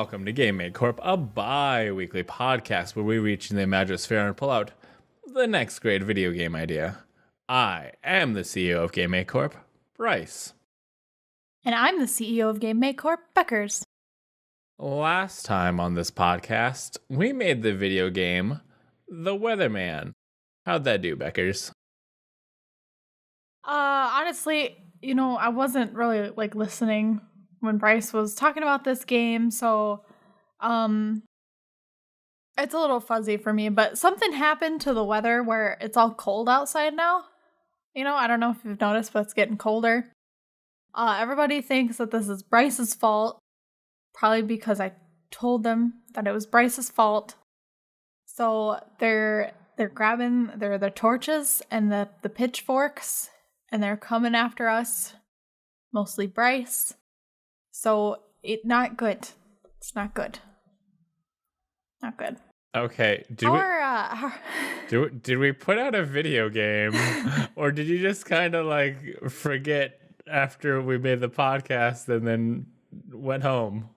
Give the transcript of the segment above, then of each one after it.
welcome to Game Make Corp, a bi-weekly podcast where we reach in the Imagosphere and pull out the next great video game idea. I am the CEO of Game Make Corp, Bryce. And I'm the CEO of Game Make Corp, Beckers. Last time on this podcast, we made the video game The Weatherman. How'd that do, Beckers? Honestly, I wasn't really listening when Bryce was talking about this game, so it's a little fuzzy for me, but something happened to the weather where it's all cold outside now. I don't know if you've noticed, but it's getting colder. Everybody thinks that this is Bryce's fault, probably because I told them that it was Bryce's fault. So they're grabbing the torches and the pitchforks, and they're coming after us, mostly Bryce. So not good. It's not good. Not good. Okay. Did we put out a video game, or did you just kind of forget after we made the podcast and then went home?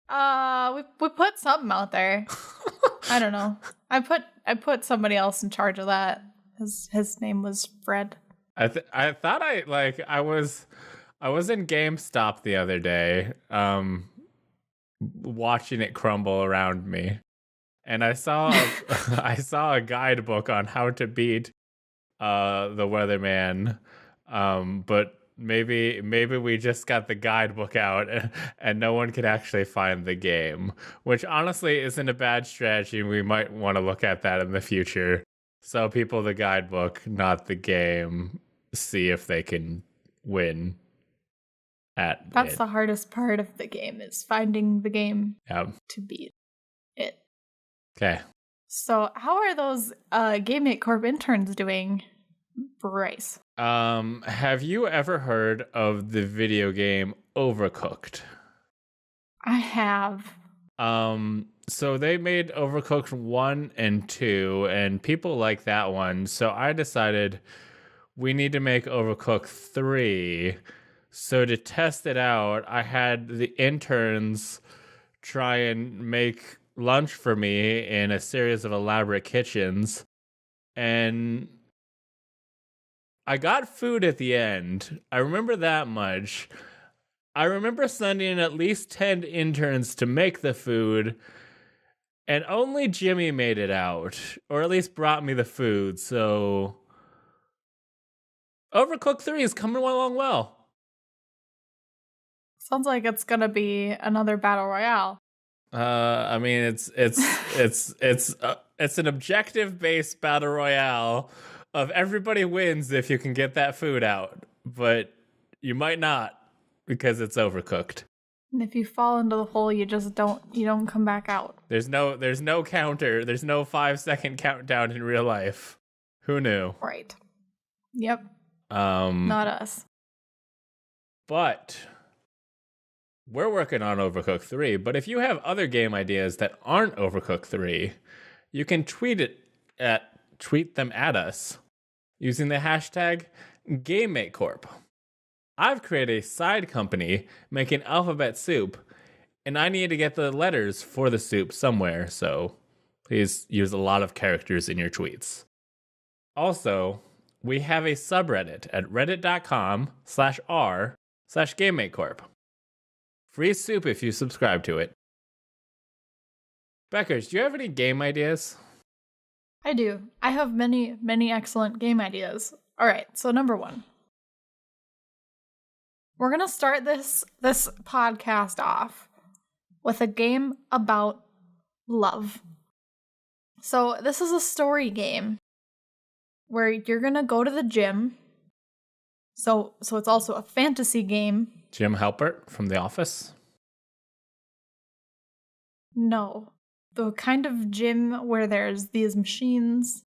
We put something out there. I don't know. I put somebody else in charge of that. His name was Fred. I thought I was in GameStop the other day, watching it crumble around me, and I saw a guidebook on how to beat the Weatherman, but maybe we just got the guidebook out and no one could actually find the game, which honestly isn't a bad strategy. We might want to look at that in the future. So people the guidebook, not the game, see if they can win at That's it. the hardest part of the game, is finding the game to beat it. Okay. So how are those Game Make Corp interns doing, Bryce? Have you ever heard of the video game Overcooked? I have. So they made Overcooked 1 and 2, and people like that one. So I decided we need to make Overcooked 3. So to test it out, I had the interns try and make lunch for me in a series of elaborate kitchens. And I got food at the end. I remember that much. I remember sending at least 10 interns to make the food, and only Jimmy made it out, or at least brought me the food. So Overcooked 3 is coming along well. Sounds like it's gonna be another battle royale. I mean, it's an objective-based battle royale of everybody wins if you can get that food out, but you might not because it's overcooked. And if you fall into the hole, you don't come back out. There's no counter. There's no 5-second countdown in real life. Who knew? Right. Yep. Not us. But we're working on Overcooked 3, but if you have other game ideas that aren't Overcooked 3, you can tweet them at us using the hashtag Game Make Corp. I've created a side company making alphabet soup, and I need to get the letters for the soup somewhere, so please use a lot of characters in your tweets. Also, we have a subreddit at reddit.com/r/GameMakeCorp. Free soup if you subscribe to it. Beckers, do you have any game ideas? I do. I have many, many excellent game ideas. All right, so number 1. We're going to start this podcast off with a game about love. So this is a story game where you're going to go to the gym. So it's also a fantasy game. Jim Halpert from The Office? No. The kind of gym where there's these machines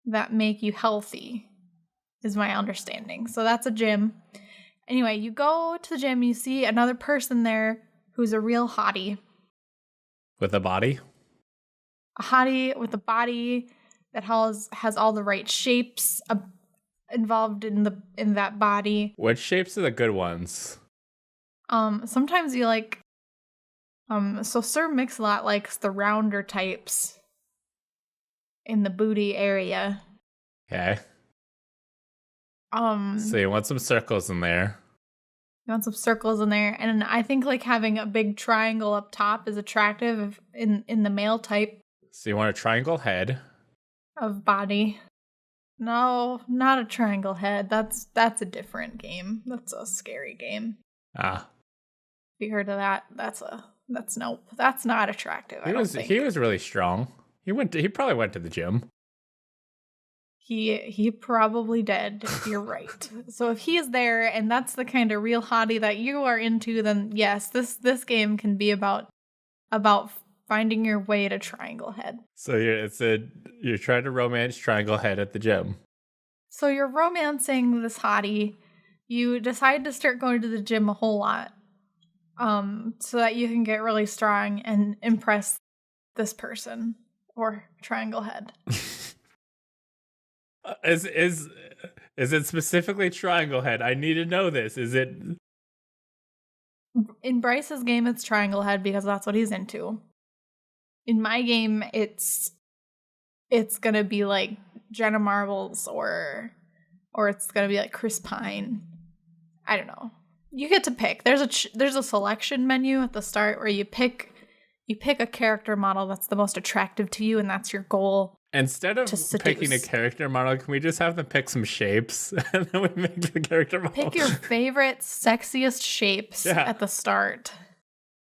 that make you healthy is my understanding. So that's a gym. Anyway, you go to the gym, you see another person there who's a real hottie. With a body? A hottie with a body that has all the right shapes involved in that body. Which shapes are the good ones? Sometimes you So Sir Mix-a-Lot likes the rounder types in the booty area. Okay. So you want some circles in there. You want some circles in there, and I think like having a big triangle up top is attractive in the male type. So you want a triangle head of body. No, not a triangle head. That's a different game. That's a scary game. Ah. Have you heard of that? That's nope. That's not attractive. He was really strong. He probably went to the gym. He probably did. You're right. So if he is there and that's the kind of real hottie that you are into, then yes, this game can be about finding your way to triangle head. So you're trying to romance triangle head at the gym. So you're romancing this hottie. You decide to start going to the gym a whole lot, so that you can get really strong and impress this person or triangle head. Is it specifically triangle head? I need to know this. Is it in Bryce's game? It's triangle head because that's what he's into. In my game, it's gonna be like Jenna Marbles or it's gonna be like Chris Pine. I don't know. You get to pick. There's a selection menu at the start where you pick a character model that's the most attractive to you, and that's your goal. Instead of picking a character model, can we just have them pick some shapes and then we make the character model? Pick your favorite, sexiest shapes at the start.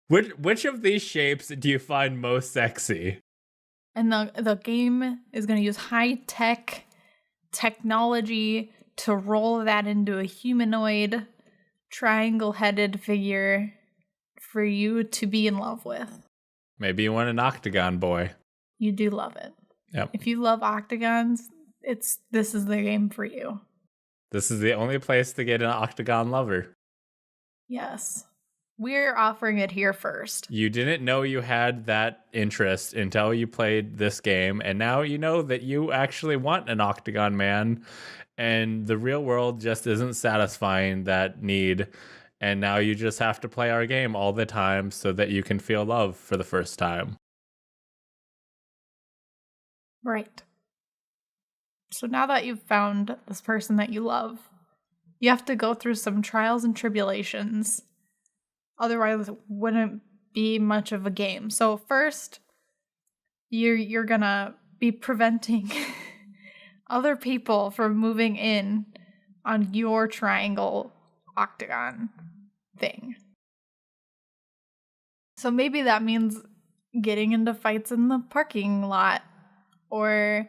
Which of these shapes do you find most sexy? And the game is going to use high-tech technology to roll that into a humanoid, triangle-headed figure for you to be in love with. Maybe you want an octagon boy. You do love it. Yep. If you love octagons, this is the game for you. This is the only place to get an octagon lover. Yes. We're offering it here first. You didn't know you had that interest until you played this game, and now you know that you actually want an octagon man, and the real world just isn't satisfying that need, and now you just have to play our game all the time so that you can feel love for the first time. Right. So now that you've found this person that you love, you have to go through some trials and tribulations. Otherwise, it wouldn't be much of a game. So first, you're gonna be preventing other people from moving in on your triangle octagon thing. So maybe that means getting into fights in the parking lot, or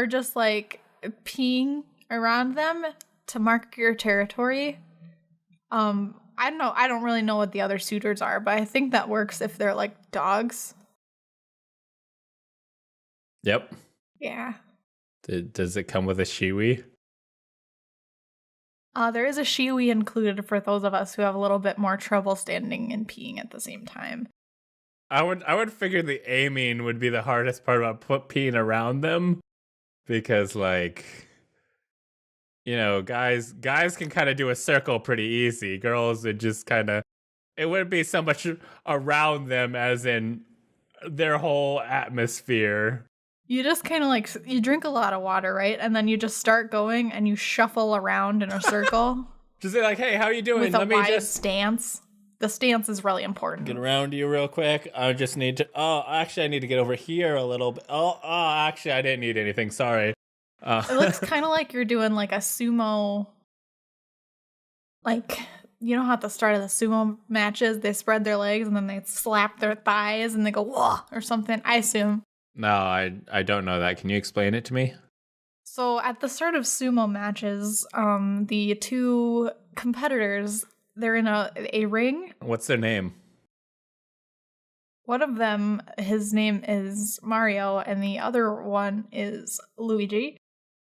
just like peeing around them to mark your territory. I don't know. I don't really know what the other suitors are, but I think that works if they're like dogs. Yep. Yeah. Does it come with a shiwi? There is a shiwi included for those of us who have a little bit more trouble standing and peeing at the same time. I would figure the aiming would be the hardest part about peeing around them, because like, you know, guys can kind of do a circle pretty easy. Girls would just kind of, it wouldn't be so much around them as in their whole atmosphere. You just kind of like, you drink a lot of water, right? And then you just start going and you shuffle around in a circle. Just say like, hey, how you doing? With a wide stance. The stance is really important. Get around you real quick. I just need to, I need to get over here a little bit. Actually, I didn't need anything. Sorry. It looks kind of like you're doing like a sumo, like, you know how at the start of the sumo matches, they spread their legs and then they slap their thighs and they go, whoa, or something, I assume. No, I don't know that. Can you explain it to me? So at the start of sumo matches, the two competitors, they're in a ring. What's their name? One of them, his name is Mario, and the other one is Luigi.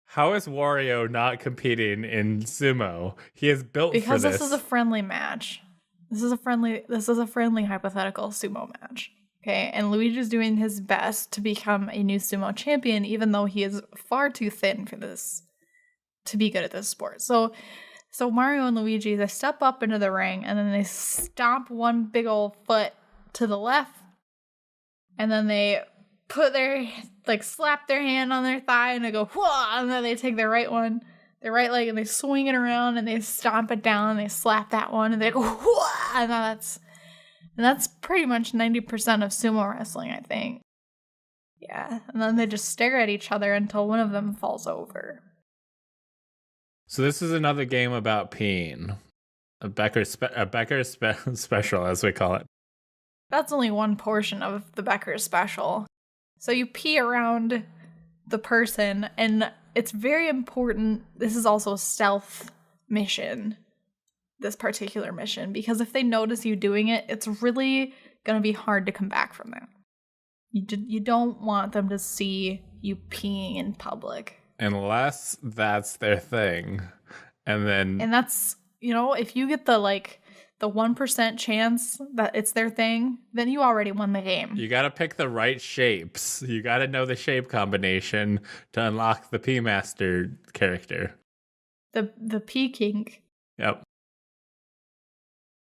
How is Wario not competing in sumo? He is built because for this. Because this is a friendly match. This is a friendly hypothetical sumo match. Okay, and Luigi's doing his best to become a new sumo champion, even though he is far too thin for this to be good at this sport. So So Mario and Luigi, they step up into the ring, and then they stomp one big old foot to the left, and then they put slap their hand on their thigh, and they go, whoa, and then they take their right leg, and they swing it around, and they stomp it down, and they slap that one, and they go, whoa, and that's pretty much 90% of sumo wrestling, I think. Yeah, and then they just stare at each other until one of them falls over. So this is another game about peeing. A Becker special, as we call it. That's only one portion of the Becker special. So you pee around the person, and it's very important. This is also a stealth mission, this particular mission, because if they notice you doing it, it's really going to be hard to come back from that. You don't want them to see you peeing in public. Unless that's their thing. And that's, if you get the 1% chance that it's their thing, then you already won the game. You got to pick the right shapes. You got to know the shape combination to unlock the Pea Master character. The Pea King. Yep.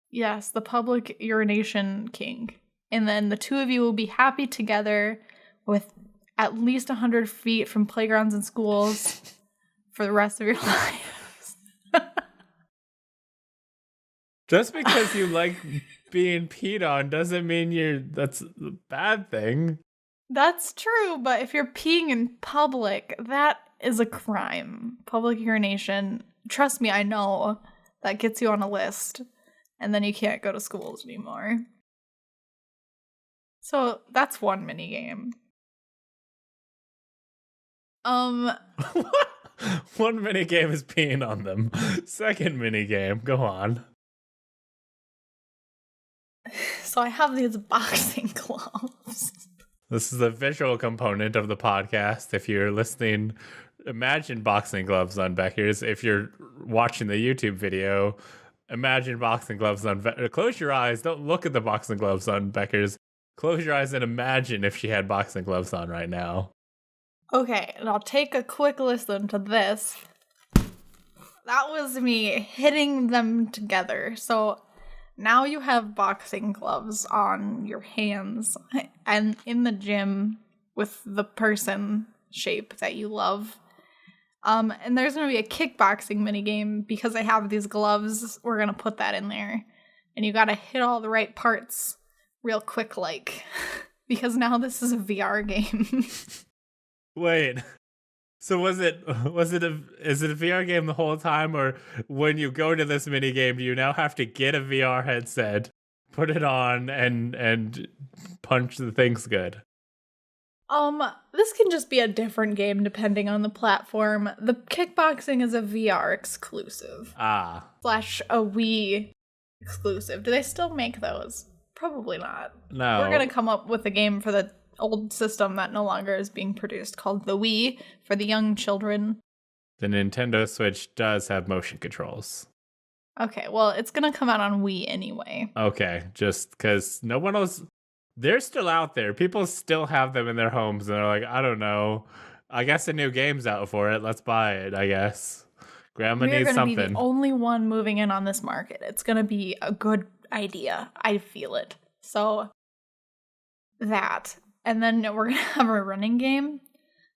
Yes, the public urination king. And then the two of you will be happy together with at least 100 feet from playgrounds and schools for the rest of your lives. Just because you like being peed on doesn't mean that's a bad thing. That's true, but if you're peeing in public, that is a crime. Public urination, trust me, I know, that gets you on a list, and then you can't go to schools anymore. So that's one minigame. One minigame is peeing on them. Second minigame, go on. So I have these boxing gloves. This is the visual component of the podcast. If you're listening, imagine boxing gloves on Becker's. If you're watching the YouTube video, imagine boxing gloves on close your eyes. Don't look at the boxing gloves on Becker's. Close your eyes and imagine if she had boxing gloves on right now. Okay, and I'll take a quick listen to this. That was me hitting them together. So now you have boxing gloves on your hands and in the gym with the person shape that you love. And there's going to be a kickboxing minigame because I have these gloves. We're going to put that in there. And you got to hit all the right parts real quick, because now this is a VR game. Wait, so is it a VR game the whole time, or when you go to this mini game, do you now have to get a VR headset, put it on, and punch the things good? This can just be a different game depending on the platform. The kickboxing is a VR exclusive. / a Wii exclusive. Do they still make those? Probably not. No. We're gonna come up with a game for the old system that no longer is being produced called the Wii for the young children. The Nintendo Switch does have motion controls. Okay, well, it's gonna come out on Wii anyway. Okay, just because no one else... They're still out there. People still have them in their homes, and they're like, I don't know. I guess a new game's out for it. Let's buy it, I guess. Grandma needs something. We're gonna be the only one moving in on this market. It's gonna be a good idea. I feel it. So, that. And then we're going to have a running game.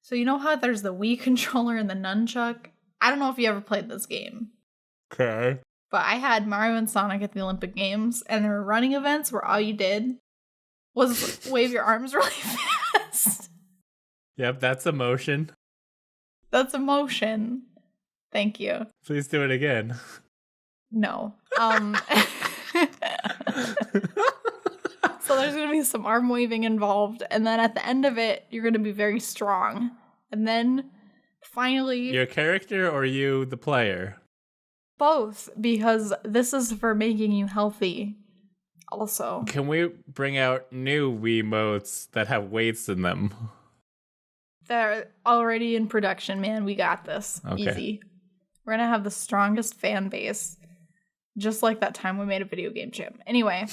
So you know how there's the Wii controller and the nunchuck? I don't know if you ever played this game. Okay. But I had Mario and Sonic at the Olympic Games, and there were running events where all you did was wave your arms really fast. Yep, that's a motion. That's a motion. Thank you. Please do it again. No. So there's going to be some arm waving involved, and then at the end of it, you're going to be very strong. And then, finally... Your character or you, the player? Both, because this is for making you healthy, also. Can we bring out new Wiimotes that have weights in them? They're already in production, man. We got this. Okay. Easy. We're going to have the strongest fan base, just like that time we made a video game jam. Anyway...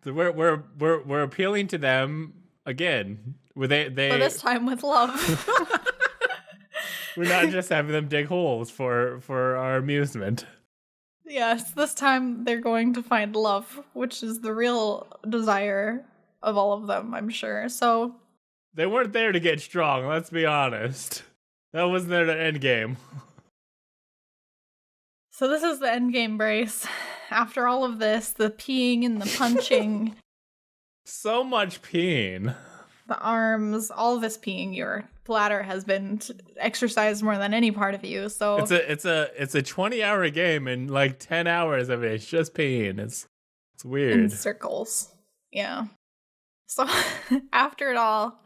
So we're appealing to them again. Were they but this time with love. We're not just having them dig holes for our amusement. Yes, this time they're going to find love, which is the real desire of all of them, I'm sure. So they weren't there to get strong, let's be honest. That wasn't their end game. So this is the end game, Brace. After all of this, the peeing and the punching, so much peeing. the arms, all of this peeing, your bladder has been exercised more than any part of you. So it's a 20-hour game, and like 10 hours of it's just peeing. It's weird. In circles. Yeah. So after it all,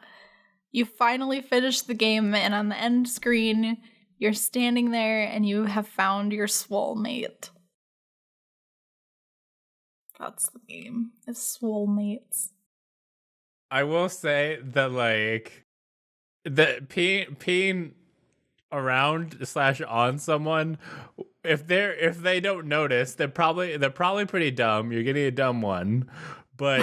you finally finish the game, and on the end screen, you're standing there and you have found your Swolmate. That's the game. It's Swolemates. I will say that like the peeing around / on someone, if they don't notice, they're probably pretty dumb. You're getting a dumb one. But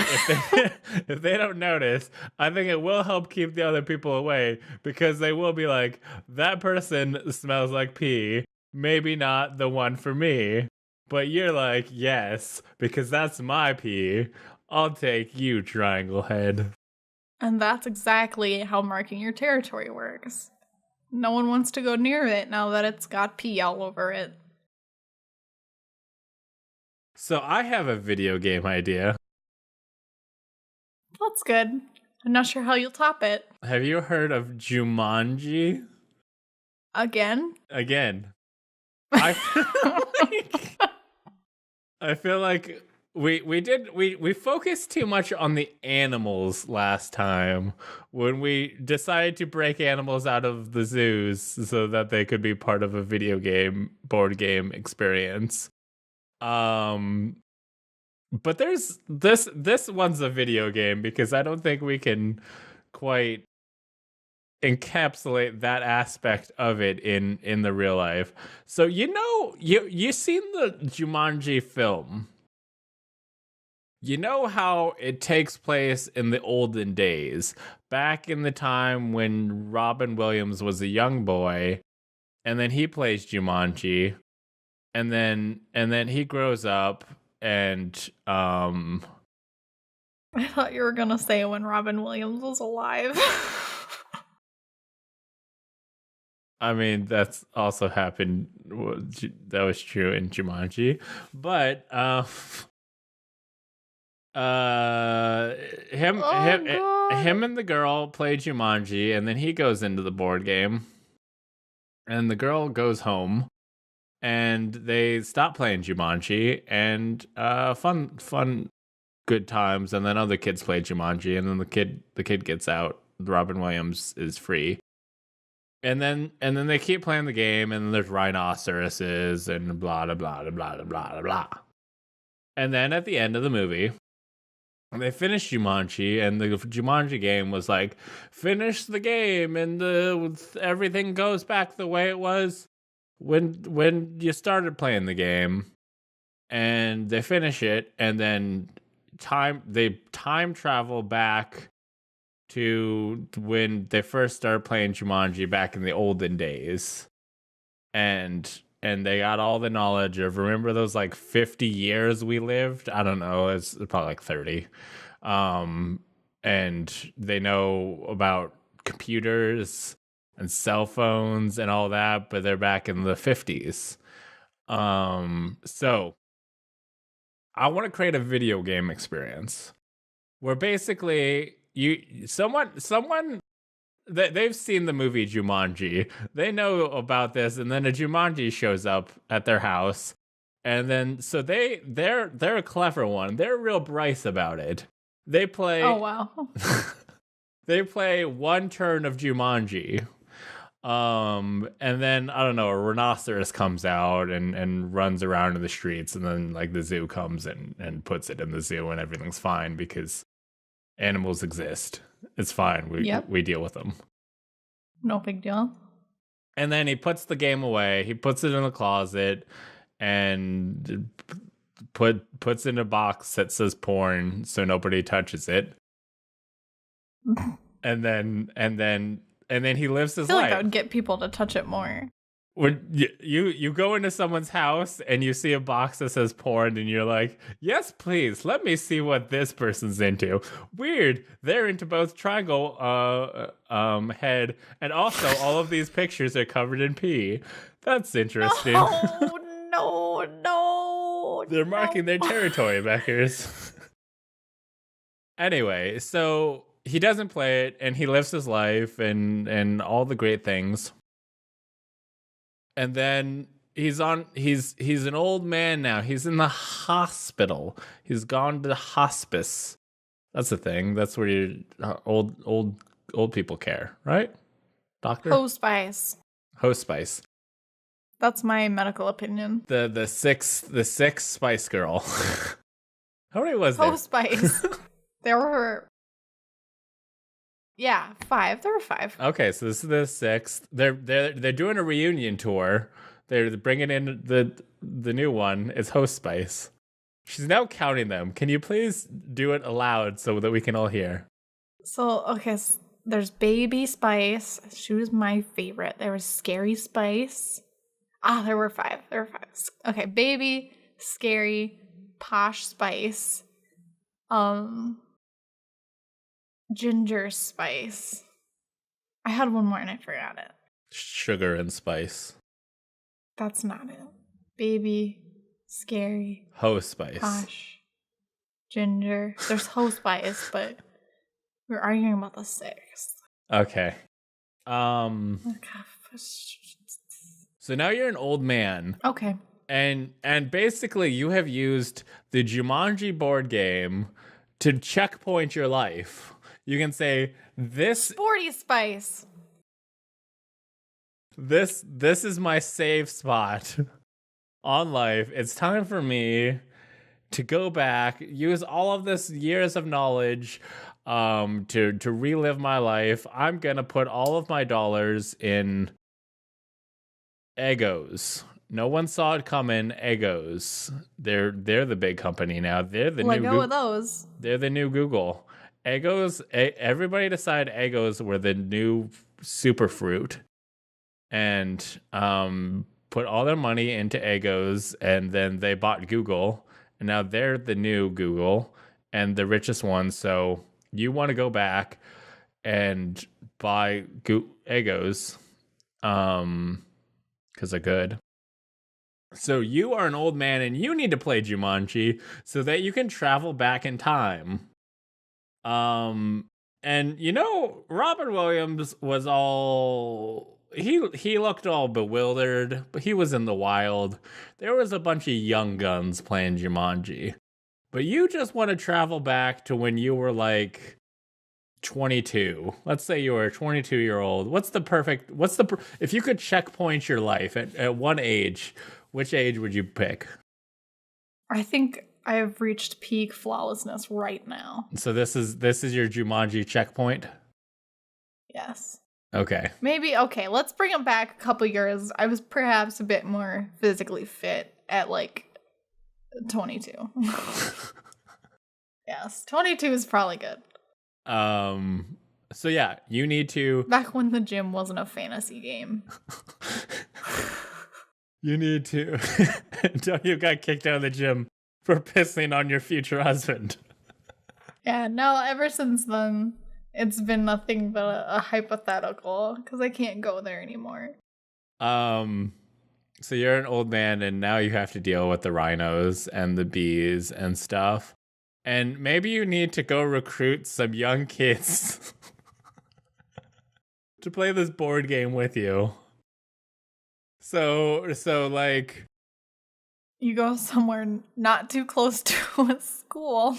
if they don't notice, I think it will help keep the other people away, because they will be like, that person smells like pee. Maybe not the one for me. But you're like, yes, because that's my pee. I'll take you, Triangle Head. And that's exactly how marking your territory works. No one wants to go near it now that it's got pee all over it. So I have a video game idea. That's good. I'm not sure how you'll top it. Have you heard of Jumanji? Again? I feel like we focused too much on the animals last time when we decided to break animals out of the zoos so that they could be part of a video game board game experience. But there's this one's a video game, because I don't think we can quite encapsulate that aspect of it in the real life. So you seen the Jumanji film. You know how it takes place in the olden days, back in the time when Robin Williams was a young boy, and then he plays Jumanji, and then he grows up, and I thought you were gonna say when Robin Williams was alive. I mean, that's also happened. That was true in Jumanji, but him and the girl play Jumanji, and then he goes into the board game, and the girl goes home, and they stop playing Jumanji, and fun good times, and then other kids play Jumanji, and then the kid gets out. Robin Williams is free. And then they keep playing the game, and there's rhinoceroses and blah blah blah blah blah blah blah. And then at the end of the movie, they finished Jumanji, and the Jumanji game was like, finish the game, and everything goes back the way it was when you started playing the game. And they finish it, and then they time travel back to when they first started playing Jumanji back in the olden days. And they got all the knowledge of, remember those like 50 years we lived? I don't know, it's probably like 30. And they know about computers and cell phones and all that, but they're back in the 50s. So I want to create a video game experience where basically someone they've seen the movie Jumanji. They know about this, and then a Jumanji shows up at their house, and then so they're a clever one. They're real Bryce about it. They play. Oh wow. They play one turn of Jumanji. And then I don't know, a rhinoceros comes out and runs around in the streets, and then like the zoo comes and puts it in the zoo, and everything's fine because animals exist. It's fine. We deal with them. No big deal. And then he puts the game away. He puts it in the closet and puts it in a box that says porn so nobody touches it. and then and then he lives I his feel life. like that would get people to touch it more. When you go into someone's house and you see a box that says porn and you're like, yes, please, let me see what this person's into. Weird. They're into both triangle head, and also all of these pictures are covered in pee. That's interesting. No. They're marking their territory, Beckers. Anyway, so he doesn't play it and he lives his life and all the great things. And then he's an old man now. He's in the hospital. He's gone to hospice. That's the thing. That's where you old people care, right? Doctor? Hospice. That's my medical opinion. The sixth Spice Girl. How many was there? Hospice. There were 5. There were 5. Okay, so this is the 6th. They're doing a reunion tour. They're bringing in the new one. It's Hospice. She's now counting them. Can you please do it aloud so that we can all hear? So, okay, there's Baby Spice. She was my favorite. There was Scary Spice. There were 5. Okay, Baby, Scary, Posh Spice, Ginger Spice. I had one more and I forgot it. Sugar and Spice. That's not it. Baby, Scary, Hospice. Posh, Ginger. There's Hospice, but we're arguing about the 6th. Okay. So now you're an old man. Okay. And basically you have used the Jumanji board game to checkpoint your life. You can say this Sporty Spice. This is my safe spot on life. It's time for me to go back, use all of this years of knowledge to relive my life. I'm gonna put all of my dollars in Eggos. No one saw it coming. Eggos. They're the big company now. They're the Let new go of those. They're the new Google. Eggos. Everybody decided Eggos were the new superfruit, and put all their money into Eggos, and then they bought Google, and now they're the new Google and the richest one. So you want to go back and buy Eggos, because they're good. So you are an old man and you need to play Jumanji so that you can travel back in time. And Robin Williams was he looked all bewildered, but he was in the wild. There was a bunch of young guns playing Jumanji. But you just want to travel back to when you were like 22. Let's say you were a 22-year-old. If you could checkpoint your life at one age, which age would you pick? I think I have reached peak flawlessness right now. So this is your Jumanji checkpoint? Yes. Okay. Maybe, let's bring it back a couple years. I was perhaps a bit more physically fit at like 22. Yes, 22 is probably good. So yeah, you need to... Back when the gym wasn't a fantasy game. You need to... Until you got kicked out of the gym for pissing on your future husband. Yeah, no, ever since then, it's been nothing but a hypothetical, because I can't go there anymore. So you're an old man, and now you have to deal with the rhinos and the bees and stuff. And maybe you need to go recruit some young kids to play this board game with you. So like... You go somewhere not too close to a school.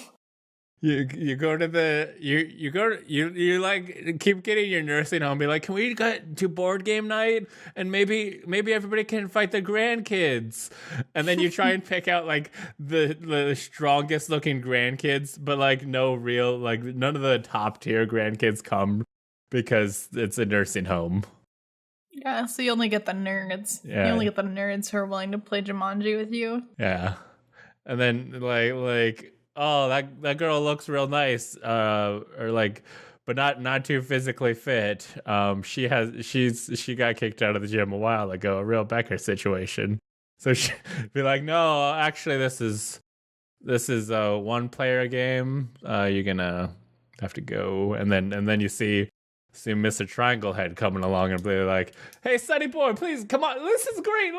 You go to the you like keep getting your nursing home, be like, can we get to board game night and maybe everybody can fight the grandkids, and then you try and pick out like the strongest looking grandkids, but like no real, like none of the top tier grandkids come because it's a nursing home. Yeah, so you only get the nerds. Yeah. You only get the nerds who are willing to play Jumanji with you. Yeah, and then like. Oh, that girl looks real nice. Or like but not too physically fit. She got kicked out of the gym a while ago, a real Becker situation. So she'd be like, no, actually, this is a one player game. You're gonna have to go, and then you see Mr. Triangle Head coming along and be like, hey, Sunny Boy, please come on, this is great,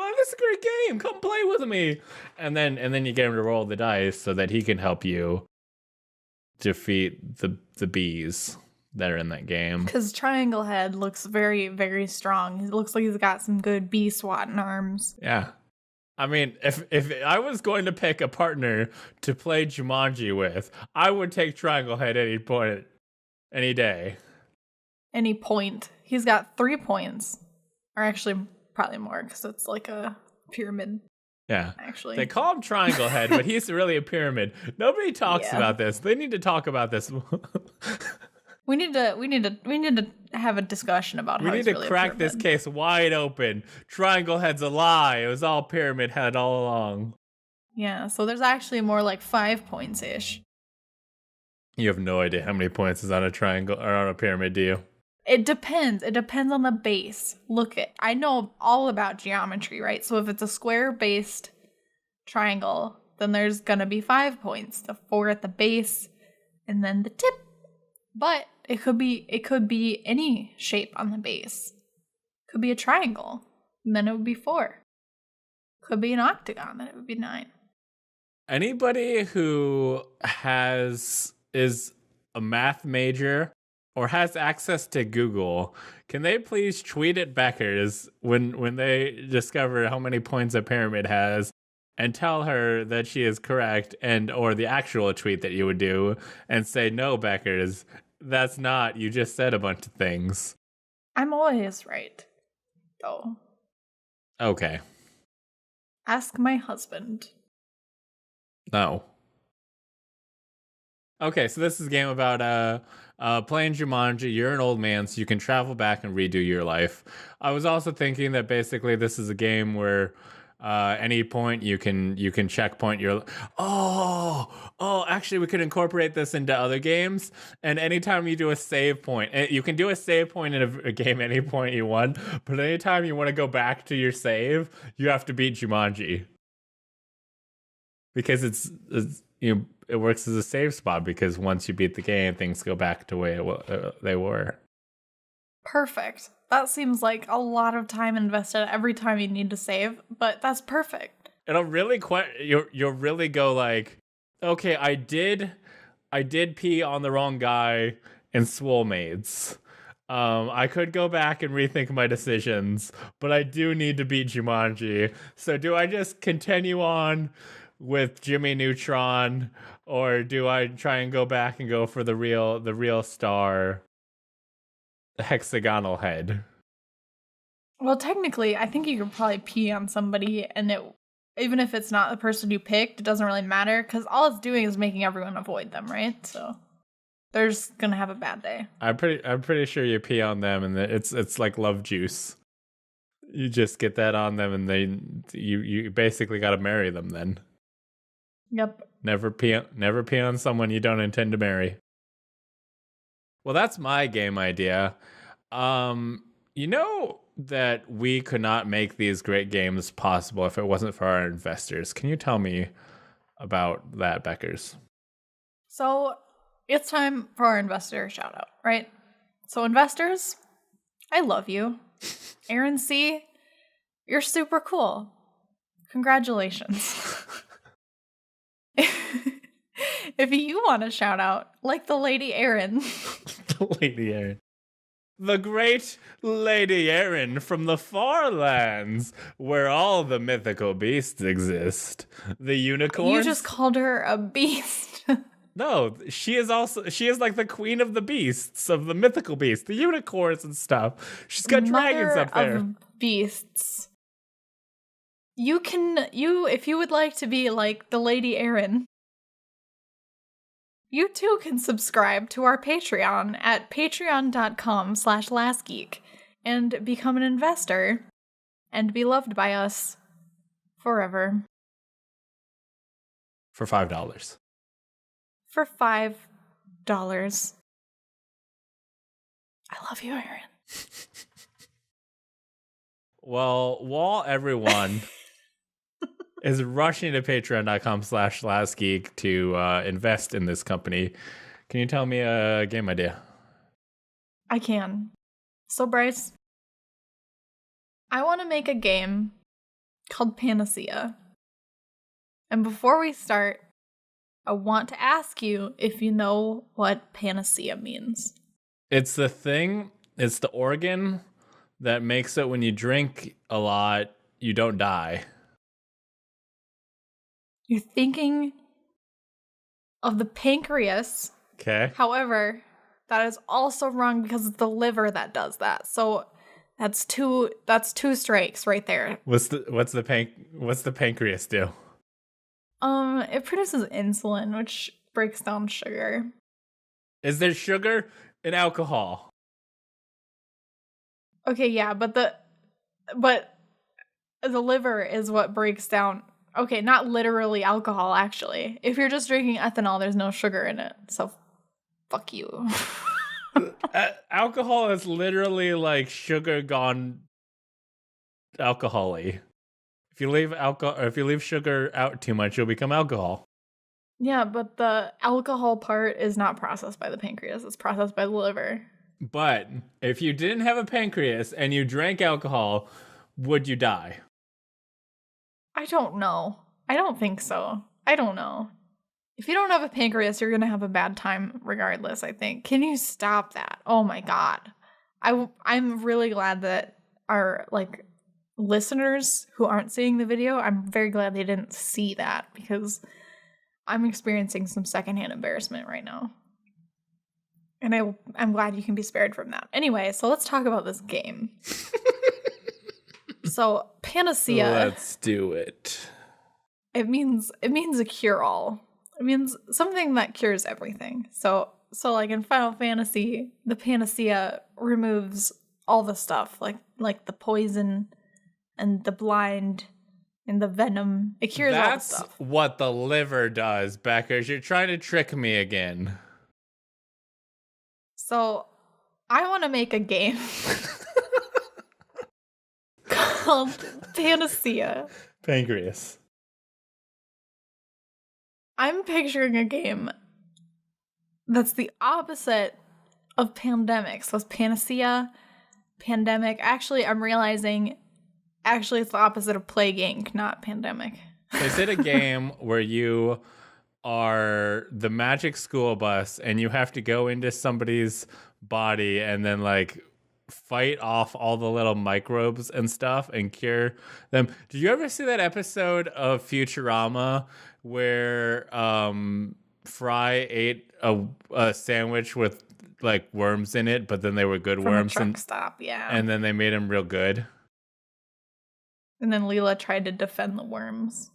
game, come play with me. And then you get him to roll the dice so that he can help you defeat the bees that are in that game. Because Triangle Head looks very, very strong. He looks like he's got some good bee swatting arms. Yeah. I mean, if I was going to pick a partner to play Jumanji with, I would take Triangle Head any point, any day. Any point. He's got 3 points. Or actually, probably more, because it's like a pyramid. Yeah. Actually. They call him Triangle Head, but he's really a pyramid. Nobody talks about this. They need to talk about this. We need to have a discussion about how he's really a pyramid. We need to crack this case wide open. Triangle Head's a lie. It was all Pyramid Head all along. Yeah, so there's actually more like 5 points-ish. You have no idea how many points is on a triangle or on a pyramid, do you? It depends. It depends on the base. I know all about geometry, right? So if it's a square-based triangle, then there's gonna be 5 points. The 4 at the base, and then the tip. But it could be any shape on the base. Could be a triangle, and then it would be 4. Could be an octagon, then it would be 9. Anybody who is a math major or has access to Google, can they please tweet at Beckers when they discover how many points a pyramid has and tell her that she is correct, or the actual tweet that you would do and say, no, Beckers, that's not, you just said a bunch of things. I'm always right, though. Okay. Ask my husband. No. Okay, so this is a game about playing Jumanji. You're an old man, so you can travel back and redo your life. I was also thinking that basically this is a game where any point you can checkpoint your. Actually, we could incorporate this into other games. And anytime you do a save point, you can do a save point in a game any point you want. But anytime you want to go back to your save, you have to beat Jumanji. Because it works as a save spot, because once you beat the game, things go back to where they were. Perfect. That seems like a lot of time invested every time you need to save, but that's perfect. It'll really you'll really go like, okay, I did pee on the wrong guy in Swolemates. I could go back and rethink my decisions, but I do need to beat Jumanji. So do I just continue on with Jimmy Neutron, or do I try and go back and go for the real star, the hexagonal head? Well, technically, I think you could probably pee on somebody, and even if it's not the person you picked, it doesn't really matter, because all it's doing is making everyone avoid them, right? So they're just gonna have a bad day. I'm pretty sure you pee on them, and it's like love juice. You just get that on them, and you basically got to marry them then. Yep. Never pee on someone you don't intend to marry. Well, that's my game idea. You know that we could not make these great games possible if it wasn't for our investors. Can you tell me about that, Beckers? So it's time for our investor shout out, right? So investors, I love you. Aaron C., you're super cool. Congratulations. If you want a shout out, like the Lady Erin. The Lady Erin. The great Lady Erin from the far lands where all the mythical beasts exist. The unicorns. You just called her a beast. No, she is like the queen of the beasts, of the mythical beasts, the unicorns and stuff. She's got dragons up there. Of beasts. If you would like to be like the Lady Erin, you too can subscribe to our Patreon at patreon.com/lastgeek and become an investor and be loved by us forever. For $5. For $5. I love you, Aaron. Well, while everyone is rushing to patreon.com/lastgeek to invest in this company, can you tell me a game idea? I can. So, Bryce, I want to make a game called Panacea. And before we start, I want to ask you if you know what Panacea means. It's the organ that makes it when you drink a lot, you don't die. You're thinking of the pancreas. Okay. However, that is also wrong because it's the liver that does that. So that's two strikes right there. What's the pancreas do? It produces insulin, which breaks down sugar. Is there sugar in alcohol? Okay, yeah, but the liver is what breaks down. Okay, not literally alcohol, actually. If you're just drinking ethanol, there's no sugar in it. So, fuck you. Alcohol is literally like sugar gone alcohol-y. If you leave sugar out too much, you'll become alcohol. Yeah, but the alcohol part is not processed by the pancreas. It's processed by the liver. But if you didn't have a pancreas and you drank alcohol, would you die? I don't know. I don't think so. I don't know. If you don't have a pancreas, you're going to have a bad time regardless, I think. Can you stop that? Oh my God. I'm really glad that our listeners who aren't seeing the video, I'm very glad they didn't see that because I'm experiencing some secondhand embarrassment right now. And I'm glad you can be spared from that. Anyway, so let's talk about this game. So, Panacea. Let's do it. It means a cure-all. It means something that cures everything. So like in Final Fantasy, the Panacea removes all the stuff, like the poison and the blind and the venom. It cures all the stuff. That's what the liver does, Beckers. You're trying to trick me again. So, I want to make a game called Panacea. Pancreas. I'm picturing a game that's the opposite of pandemic. So it's Panacea, pandemic. Actually, I'm realizing, it's the opposite of Plague Inc., not pandemic. Is it a game where you are the magic school bus and you have to go into somebody's body and then fight off all the little microbes and stuff and cure them? Did you ever see that episode of Futurama where Fry ate a sandwich with worms in it, but then they were good From worms a truck stop, yeah. and then they made him real good? And then Leela tried to defend the worms.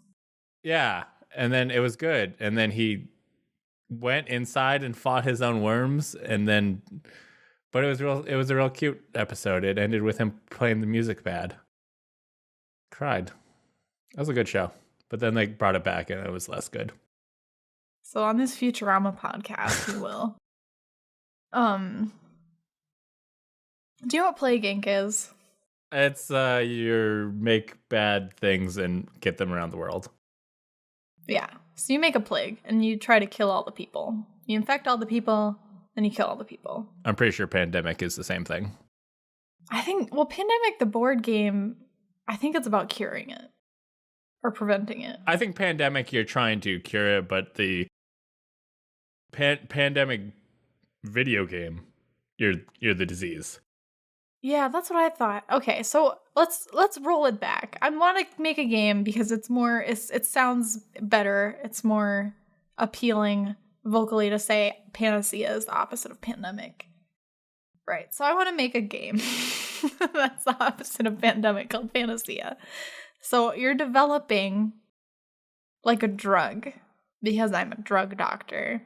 Yeah, and then it was good. And then he went inside and fought his own worms, but it was a real cute episode. It ended with him playing the music bad. Cried. That was a good show. But then they brought it back and it was less good. So on this Futurama podcast, we will. Do you know what Plague Inc. is? It's you make bad things and get them around the world. Yeah. So you make a plague and you try to kill all the people. You infect all the people, then you kill all the people. I'm pretty sure Pandemic is the same thing. Pandemic, the board game, I think it's about curing it. Or preventing it. I think Pandemic, you're trying to cure it, but the Pandemic video game, you're the disease. Yeah, that's what I thought. Okay, so let's roll it back. I want to make a game because it sounds better. It's more appealing vocally to say Panacea is the opposite of pandemic. Right. So I want to make a game that's the opposite of pandemic called Panacea. So you're developing a drug because I'm a drug doctor.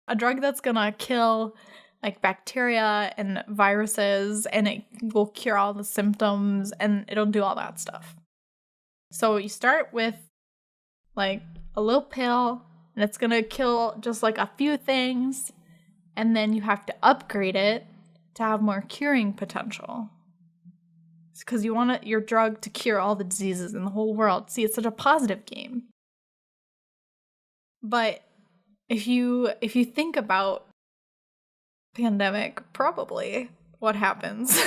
A drug that's going to kill bacteria and viruses, and it will cure all the symptoms, and it'll do all that stuff. So you start with a little pill, and it's gonna kill just a few things, and then you have to upgrade it to have more curing potential. It's because you want your drug to cure all the diseases in the whole world. See, it's such a positive game. But if you think about pandemic, probably what happens,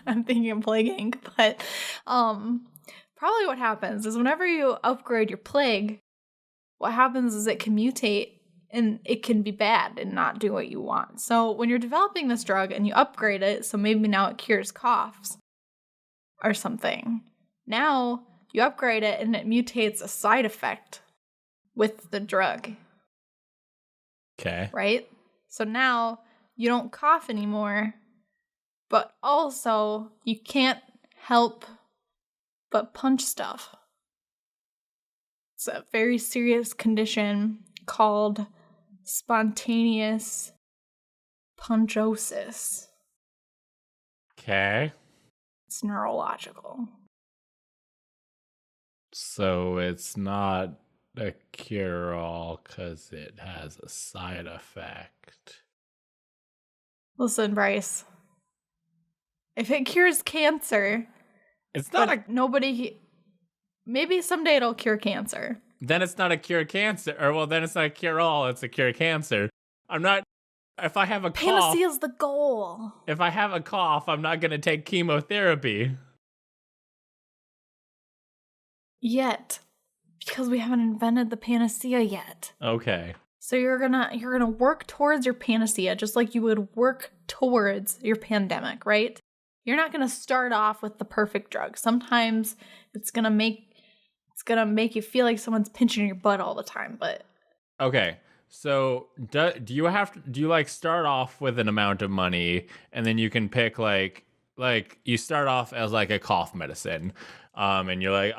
I'm thinking of Plague Inc., but probably what happens is whenever you upgrade your plague, what happens is it can mutate and it can be bad and not do what you want. So when you're developing this drug and you upgrade it, so maybe now it cures coughs or something, now you upgrade it and it mutates a side effect with the drug. Okay. Right? So now you don't cough anymore, but also you can't help but punch stuff. It's a very serious condition called spontaneous punchosis. Okay. It's neurological. So it's not a cure-all because it has a side effect. Listen, Bryce. If it cures cancer, it's not maybe someday it'll cure cancer. Then it's not a cure cancer. Or, well, then it's not a cure-all, it's a cure cancer. If I have a cough... Panacea's the goal. If I have a cough, I'm not going to take chemotherapy. Yet. Because we haven't invented the panacea yet. Okay. So you're gonna work towards your panacea just like you would work towards your pandemic, right? You're not gonna start off with the perfect drug. Sometimes it's gonna make you feel like someone's pinching your butt all the time, but okay. So do you like start off with an amount of money and then you can pick like you start off as like a cough medicine, and you're like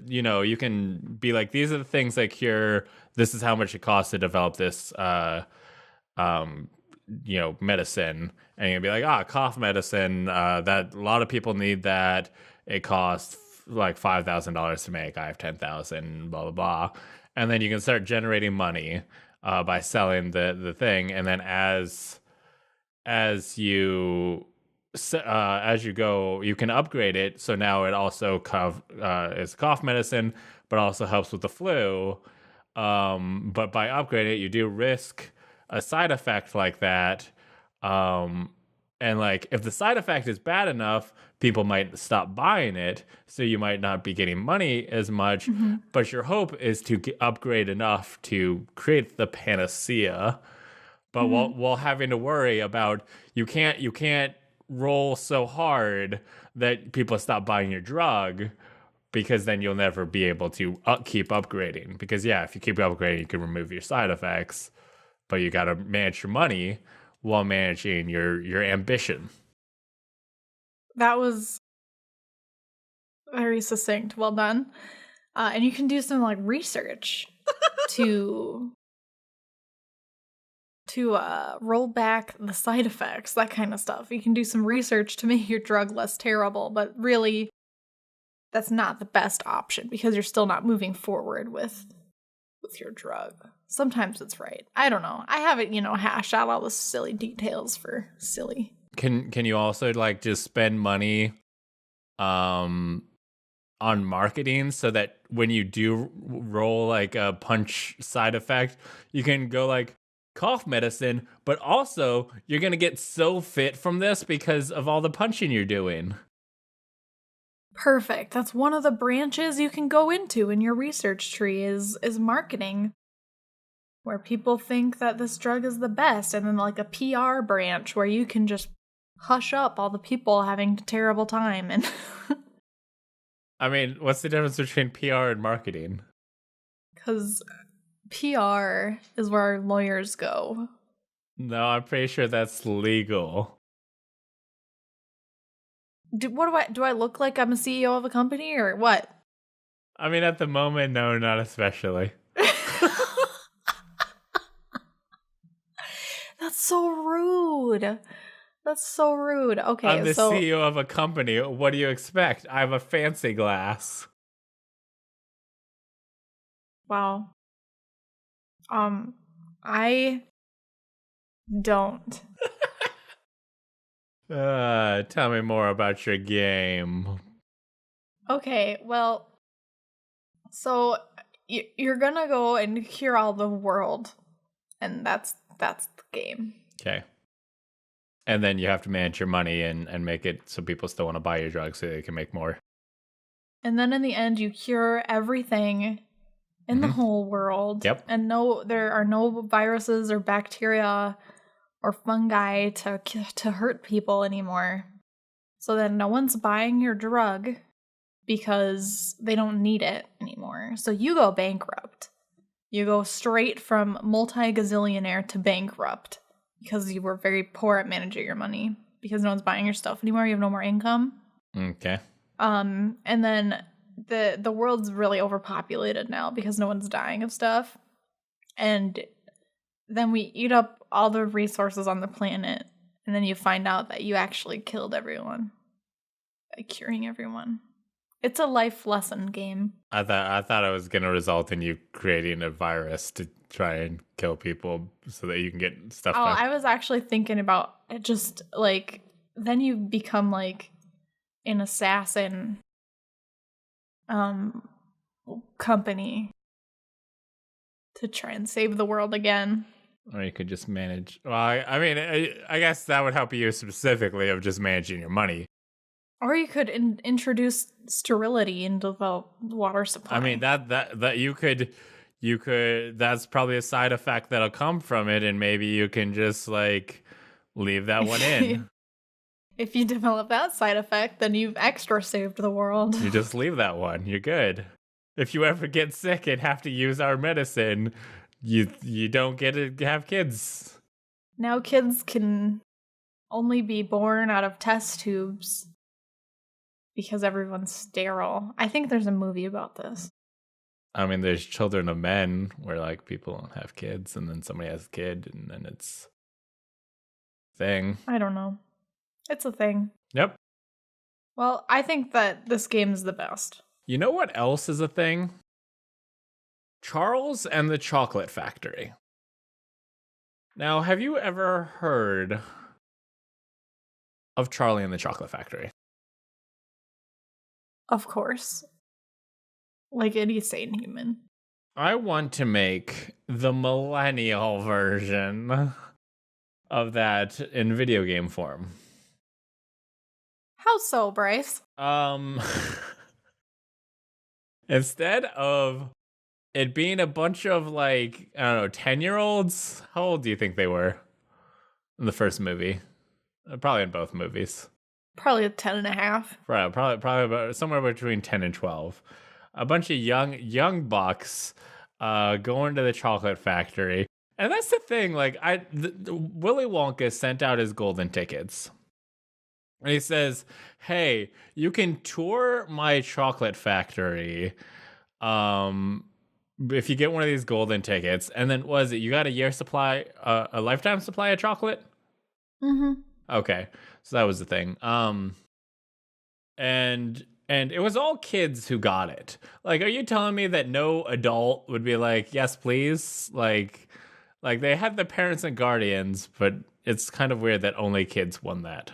you can be like, these are the things that cure. This is how much it costs to develop this medicine, and you'll be like, cough medicine, that a lot of people need that. It costs like $5,000 to make. I have 10,000, blah blah blah, and then you can start generating money by selling the thing, and then as you go, you can upgrade it. So now it also is cough medicine, but also helps with the flu. But by upgrading it, you do risk a side effect like that. And like, if the side effect is bad enough, people might stop buying it. So you might not be getting money as much, but your hope is to upgrade enough to create the panacea. But while having to worry about, you can't roll so hard that people stop buying your drug, because then you'll never be able to keep upgrading. Because if you keep upgrading, you can remove your side effects, but you got to manage your money while managing your ambition. That was very succinct. Well done. And you can do some like research to roll back the side effects, that kind of stuff. You can do some research to make your drug less terrible, but really, that's not the best option because you're still not moving forward with your drug. Sometimes it's right. I don't know. I haven't, hashed out all the silly details for silly. Can you also like just spend money on marketing so that when you do roll like a punch side effect, you can go like, cough medicine, but also you're gonna get so fit from this because of all the punching you're doing. Perfect. That's one of the branches you can go into in your research tree is marketing, where people think that this drug is the best, and then like a PR branch where you can just hush up all the people having a terrible time. And I mean, what's the difference between PR and marketing? Because PR is where lawyers go. No, I'm pretty sure that's legal. Do I look like I'm a CEO of a company or what? I mean, at the moment, no, not especially. That's so rude. That's so rude. Okay, I'm the CEO of a company. What do you expect? I have a fancy glass. Wow. I don't. Tell me more about your game. Okay, well, so you're gonna go and cure all the world, and that's the game. Okay. And then you have to manage your money and make it so people still want to buy your drugs so they can make more. And then in the end, you cure everything in the whole world. Yep. And there are no viruses or bacteria or fungi to hurt people anymore. So then no one's buying your drug because they don't need it anymore. So you go bankrupt. You go straight from multi-gazillionaire to bankrupt because you were very poor at managing your money because no one's buying your stuff anymore. You have no more income. Okay. And then the world's really overpopulated now because no one's dying of stuff. And then we eat up all the resources on the planet, and then you find out that you actually killed everyone by curing everyone. It's a life lesson game. I thought it was going to result in you creating a virus to try and kill people so that you can get stuff done. I was actually thinking about it, just like then you become like an assassin company to try and save the world again. Or you could just manage. Well, I mean, I guess that would help you specifically of just managing your money. Or you could introduce sterility into the water supply. I mean, that you could, that's probably a side effect that'll come from it, and maybe you can just like leave that one in. If you develop that side effect, then you've extra saved the world. You just leave that one. You're good. If you ever get sick and have to use our medicine, you don't get to have kids. Now kids can only be born out of test tubes because everyone's sterile. I think there's a movie about this. I mean, there's Children of Men where like people don't have kids and then somebody has a kid and then it's a thing. I don't know. It's a thing. Yep. Well, I think that this game is the best. You know what else is a thing? Charles and the Chocolate Factory. Now, have you ever heard of Charlie and the Chocolate Factory? Of course. Like any sane human. I want to make the millennial version of that in video game form. How so, Bryce? Instead of it being a bunch of like, I don't know, 10-year-olds, how old do you think they were in the first movie? Probably in both movies. Probably 10 and a half. Probably about somewhere between 10 and 12. A bunch of young bucks going to the chocolate factory. And that's the thing, like Willy Wonka sent out his golden tickets. And he says, "Hey, you can tour my chocolate factory if you get one of these golden tickets." And then what is it? You got a year supply, a lifetime supply of chocolate? Mm-hmm. Okay. So that was the thing. And it was all kids who got it. Like, are you telling me that no adult would be like, "Yes, please"? Like they had the parents and guardians, but it's kind of weird that only kids won that.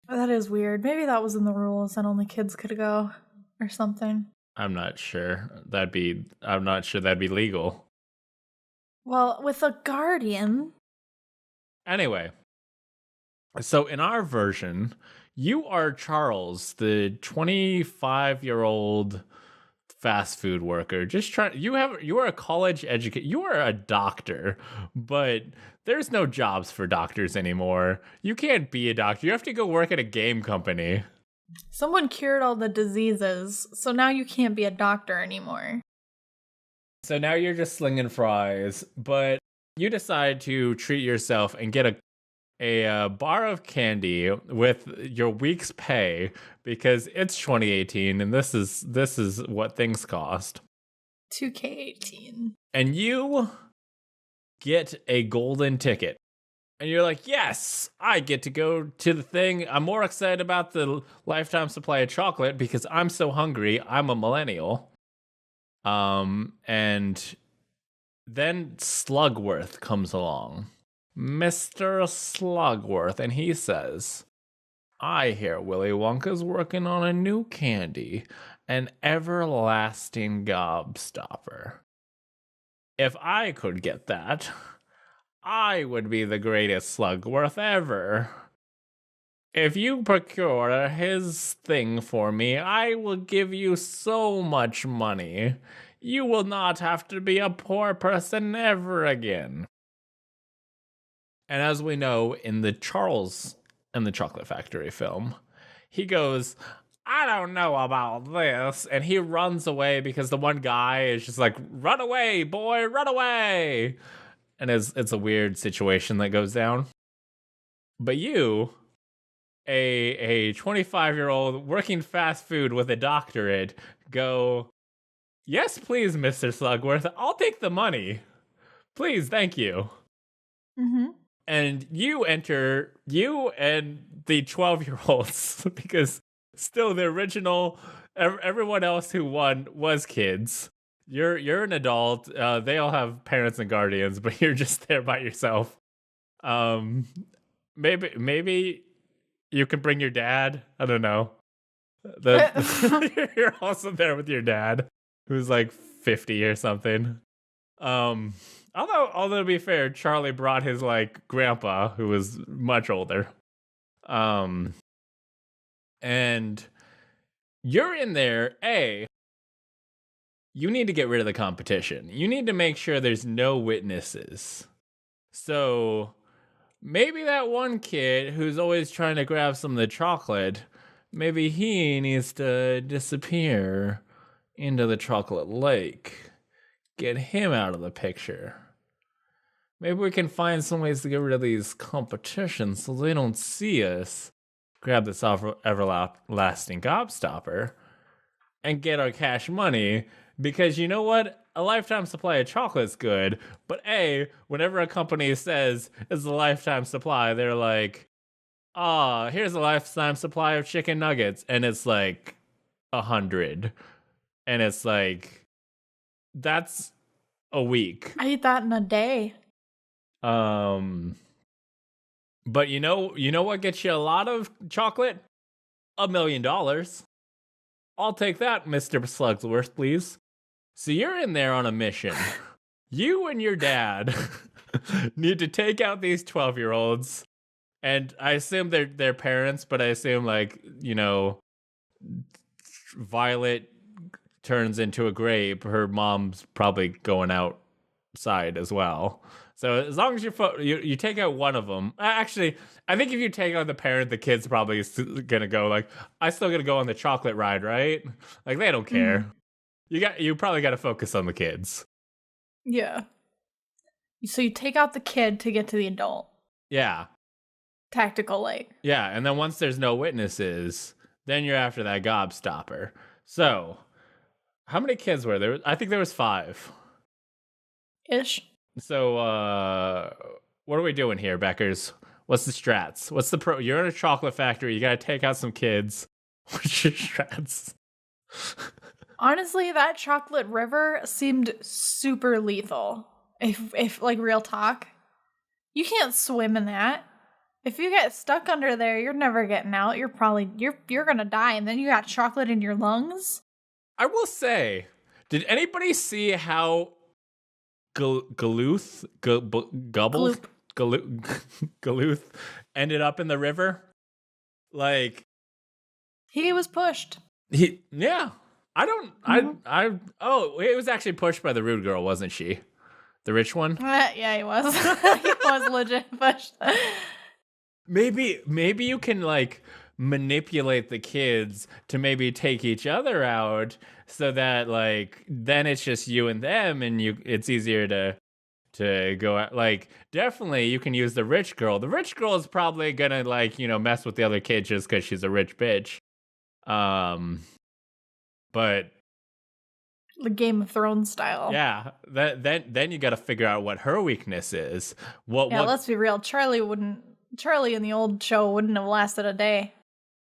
That is weird. Maybe that was in the rules and only kids could go or something. I'm not sure. I'm not sure that'd be legal. Well, with a guardian. Anyway, so in our version, you are Charles, the 25-year-old fast food worker. You are a college educated. You are a doctor, but there's no jobs for doctors anymore. You can't be a doctor. You have to go work at a game company. Someone cured all the diseases, so now you can't be a doctor anymore. So now you're just slinging fries, but you decide to treat yourself and get a bar of candy with your week's pay because it's 2018 and this is what things cost. 2K18. And you get a golden ticket. And you're like, "Yes, I get to go to the thing. I'm more excited about the lifetime supply of chocolate because I'm so hungry. I'm a millennial." And then Slugworth comes along. Mr. Slugworth, and he says, I hear Willy Wonka's working on a new candy, an everlasting gobstopper. If I could get that, I would be the greatest Slugworth ever. If you procure his thing for me, I will give you so much money. You will not have to be a poor person ever again. And as we know in the Charles and the Chocolate Factory film, he goes, I don't know about this. And he runs away because the one guy is just like, run away, boy, run away. And it's a weird situation that goes down. But you, a 25-year-old working fast food with a doctorate, go, yes, please, Mr. Slugworth, I'll take the money. Please, thank you. Mm-hmm. And you and the 12-year-olds, because still the original, everyone else who won was kids. You're an adult. They all have parents and guardians, but you're just there by yourself. Maybe you can bring your dad. I don't know. You're also there with your dad, who's like 50 or something. Although to be fair, Charlie brought his like grandpa, who was much older. And you're in there, you need to get rid of the competition. You need to make sure there's no witnesses. So maybe that one kid who's always trying to grab some of the chocolate, maybe he needs to disappear into the chocolate lake. Get him out of the picture. Maybe we can find some ways to get rid of these competitions so they don't see us. Grab this everlasting gobstopper and get our cash money. Because you know what? A lifetime supply of chocolate's good. But whenever a company says it's a lifetime supply, they're like, here's a lifetime supply of chicken nuggets. And it's like 100. And it's like, that's a week. I eat that in a day. But you know what gets you a lot of chocolate? $1 million. I'll take that, Mr. Slugsworth, please. So you're in there on a mission. You and your dad need to take out these 12-year-olds. And I assume they're parents, but I assume Violet turns into a grape. Her mom's probably going outside as well. So as long as you take out one of them, actually, I think if you take out the parent, the kid's probably gonna go like, I still gonna go on the chocolate ride, right? Like they don't care. You probably got to focus on the kids. Yeah. So you take out the kid to get to the adult. Yeah. Tactical like. Yeah, and then once there's no witnesses, then you're after that gobstopper. So, how many kids were there? I think there was 5. Ish. So, what are we doing here, Beckers? What's the strats? What's the You're in a chocolate factory. You got to take out some kids. What's your strats? Honestly, that chocolate river seemed super lethal. If like real talk, you can't swim in that. If you get stuck under there, you're never getting out. You're gonna die, and then you got chocolate in your lungs. I will say, did anybody see how Galuth ended up in the river? Like, he was pushed. Yeah. It was actually pushed by the rude girl, wasn't she? The rich one? Yeah, he was. He was legit pushed. Maybe you can like manipulate the kids to maybe take each other out so that like then it's just you and them and it's easier to go out. Like definitely you can use the rich girl. The rich girl is probably gonna like, mess with the other kid just because she's a rich bitch. But the Game of Thrones style. Yeah, then you got to figure out what her weakness is. Let's be real. Charlie in the old show wouldn't have lasted a day.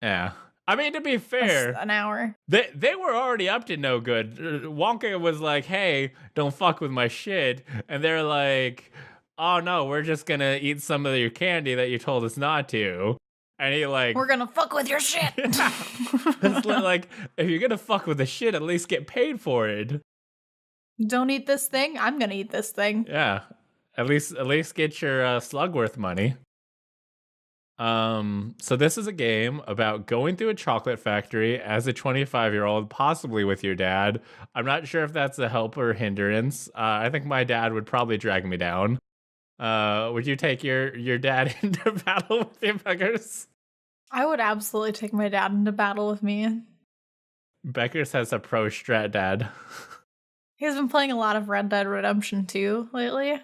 Yeah. I mean, to be fair, an hour. They were already up to no good. Wonka was like, "Hey, don't fuck with my shit," and they're like, "Oh no, we're just gonna eat some of your candy that you told us not to." And he like, we're gonna fuck with your shit. it's like, if you're gonna fuck with the shit, at least get paid for it. Don't eat this thing. I'm gonna eat this thing. Yeah, at least get your slug worth money. So this is a game about going through a chocolate factory as a 25-year-old, possibly with your dad. I'm not sure if that's a help or hindrance. I think my dad would probably drag me down. Would you take your dad into battle with your Beckers? I would absolutely take my dad into battle with me. Beckers has a pro strat dad. He's been playing a lot of Red Dead Redemption 2 lately.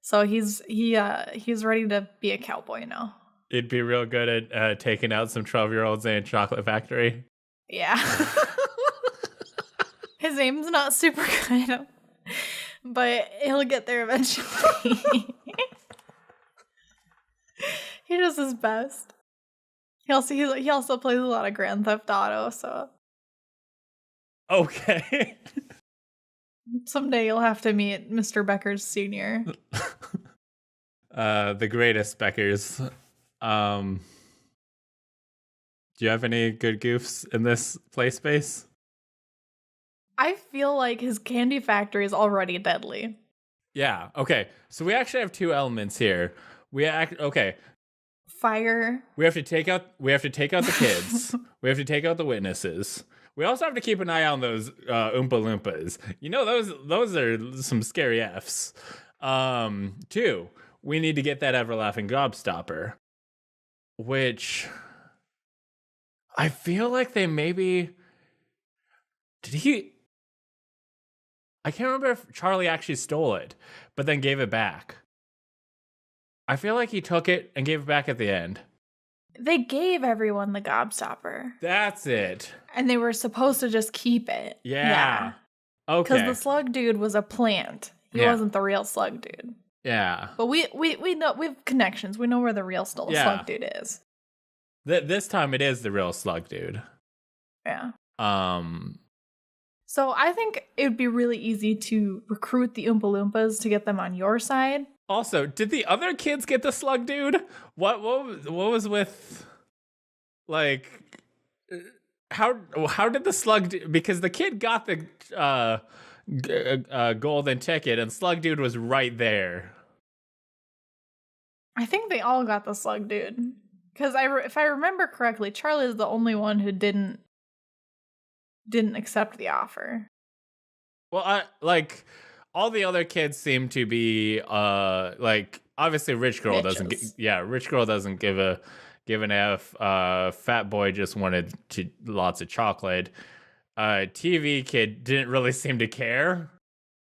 So he's ready to be a cowboy now. It'd be real good at taking out some 12-year-olds in a chocolate factory. Yeah. His aim's not super good, but he'll get there eventually. He does his best. He also plays a lot of Grand Theft Auto, so. Okay. Someday you'll have to meet Mr. Beckers Sr. The greatest Beckers. Do you have any good goofs in this play space? I feel like his candy factory is already deadly. Yeah. Okay. So we actually have two elements here. Fire. We have to take out the kids. We have to take out the witnesses. We also have to keep an eye on those Oompa Loompas. You know, those are some scary Fs. 2, we need to get that ever-laughing gobstopper. Which I feel like they maybe... I can't remember if Charlie actually stole it, but then gave it back. I feel like he took it and gave it back at the end. They gave everyone the gobstopper. That's it. And they were supposed to just keep it. Yeah. Okay. Because the slug dude was a plant. He wasn't the real slug dude. Yeah. But we know, we have connections. We know where the real slug dude is. This time it is the real slug dude. Yeah. So I think it would be really easy to recruit the Oompa Loompas to get them on your side. Also, did the other kids get the slug dude? What was with, like, how did the slug because the kid got the golden ticket and slug dude was right there. I think they all got the slug dude because if I remember correctly, Charlie is the only one who didn't accept the offer. Well, all the other kids seem to be obviously rich girl doesn't give an F. Fat boy just wanted lots of chocolate. TV kid didn't really seem to care.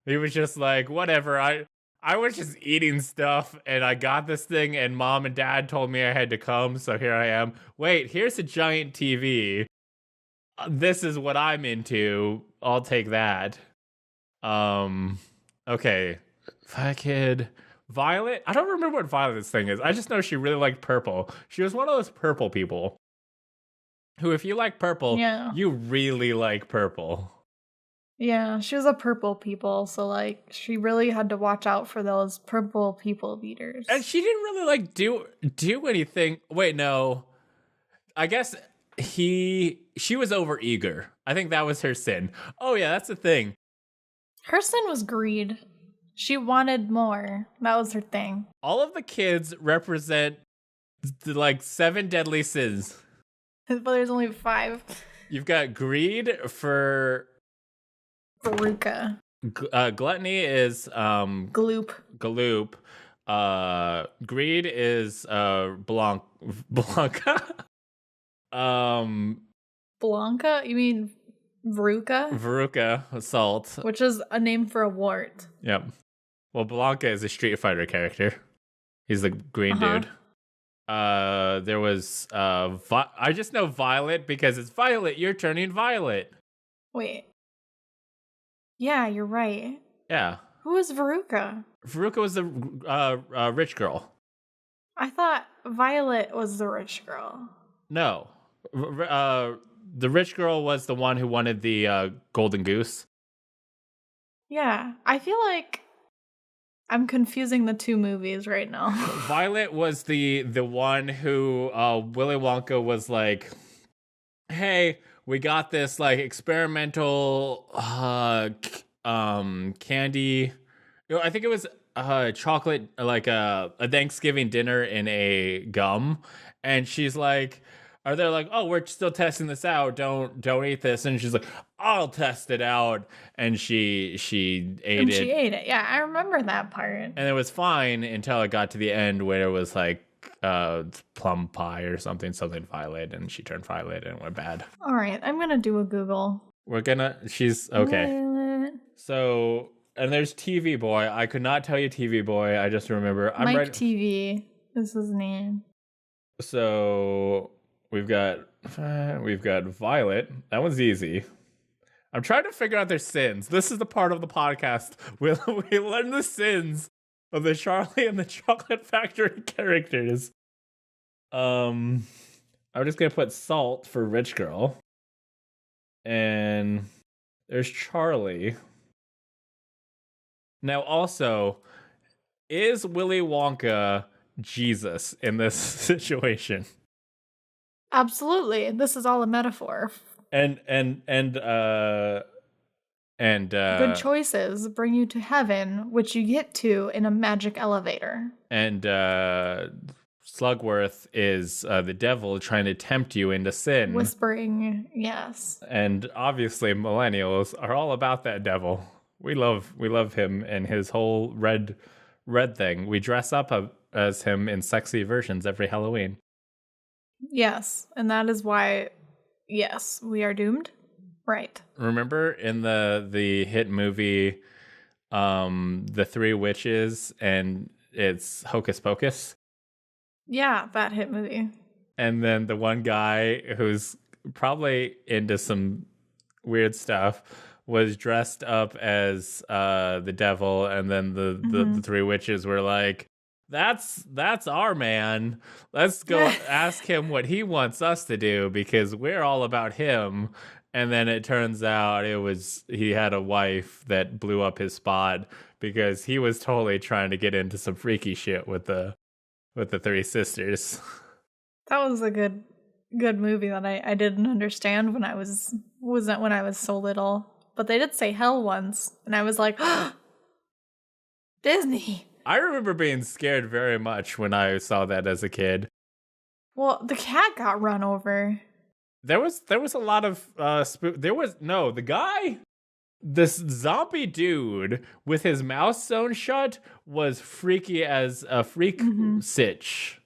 He was just like, whatever. I was just eating stuff and I got this thing and mom and dad told me I had to come, so here I am. Wait, here's a giant TV. This is what I'm into. I'll take that. Okay. Fat kid. Violet? I don't remember what Violet's thing is. I just know she really liked purple. She was one of those purple people who, if you like purple, you really like purple. Yeah, she was a purple people, so like she really had to watch out for those purple people beaters. And she didn't really do anything. Wait, no. I guess she was over eager. I think that was her sin. Oh yeah, that's the thing. Her sin was greed. She wanted more. That was her thing. All of the kids represent the 7 deadly sins. But there's only 5. You've got greed for Veruca. Gluttony is Gloop. Greed is Blanca. Blanca? You mean Veruca? Veruca, salt. Which is a name for a wart. Yep. Well, Blanca is a Street Fighter character. He's the green dude. There was I just know Violet because it's Violet. You're turning violet. Wait. Yeah, you're right. Yeah. Who is Veruca? Veruca was the rich girl. I thought Violet was the rich girl. No. The rich girl was the one who wanted the golden goose. Yeah, I feel like I'm confusing the two movies right now. Violet was the one who Willy Wonka was like, hey, we got this like experimental candy. I think it was chocolate, like a Thanksgiving dinner in a gum, and she's like, are they like, oh, we're still testing this out, don't eat this, and she's like, I'll test it out, and she ate it. She ate it. Yeah, I remember that part. And it was fine until it got to the end where it was like plum pie or something violet, and she turned violet and it went bad. All right, I'm gonna do a Google. She's okay. Violet. So, and there's TV Boy. I could not tell you TV Boy. I just remember Mike TV is his name. So we've got Violet. That one's easy. I'm trying to figure out their sins. This is the part of the podcast where we learn the sins of the Charlie and the Chocolate Factory characters. I'm just gonna put Salt for rich girl. And there's Charlie. Now also, is Willy Wonka Jesus in this situation? Absolutely. This is all a metaphor. And good choices bring you to heaven, which you get to in a magic elevator. And Slugworth is the devil trying to tempt you into sin. Whispering, yes. And obviously millennials are all about that devil. We love him and his whole red thing. We dress up as him in sexy versions every Halloween. Yes, and that is why, yes, we are doomed. Right. Remember in the hit movie, The Three Witches, and it's Hocus Pocus? Yeah, that hit movie. And then the one guy who's probably into some weird stuff was dressed up as the devil, and then the three witches were like, that's our man. Let's go ask him what he wants us to do, because we're all about him. And then it turns out he had a wife that blew up his spot because he was totally trying to get into some freaky shit with the three sisters. That was a good movie that I didn't understand when I was so little. But they did say hell once, and I was like, Disney. I remember being scared very much when I saw that as a kid. Well, the cat got run over. There was a lot of the guy, this zombie dude with his mouth sewn shut was freaky as a freak sitch.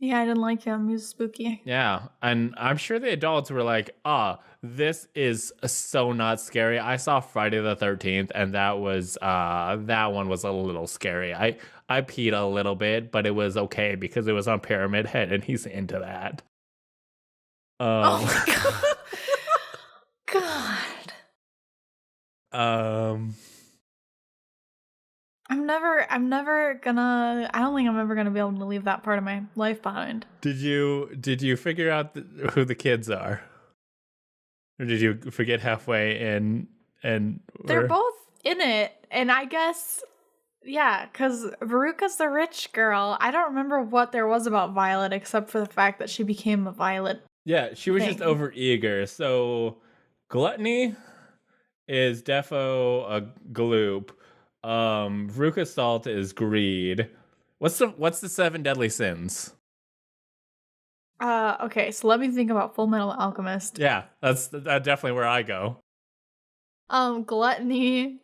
Yeah, I didn't like him. He was spooky. Yeah, and I'm sure the adults were like, this is so not scary. I saw Friday the 13th, and that one was a little scary. I peed a little bit, but it was okay because it was on Pyramid Head, and he's into that. Oh my God. I'm never gonna, I don't think I'm ever gonna be able to leave that part of my life behind. Did you figure out who the kids are? Or did you forget halfway in? And they're both in it, and I guess, yeah, because Veruca's the rich girl. I don't remember what there was about Violet except for the fact that she became a Violet. Yeah, she was just over eager. So Gluttony is defo a gloop. Veruca's Salt is greed. What's the 7 deadly sins? Okay, so let me think about Full Metal Alchemist. Yeah, that's definitely where I go. Gluttony,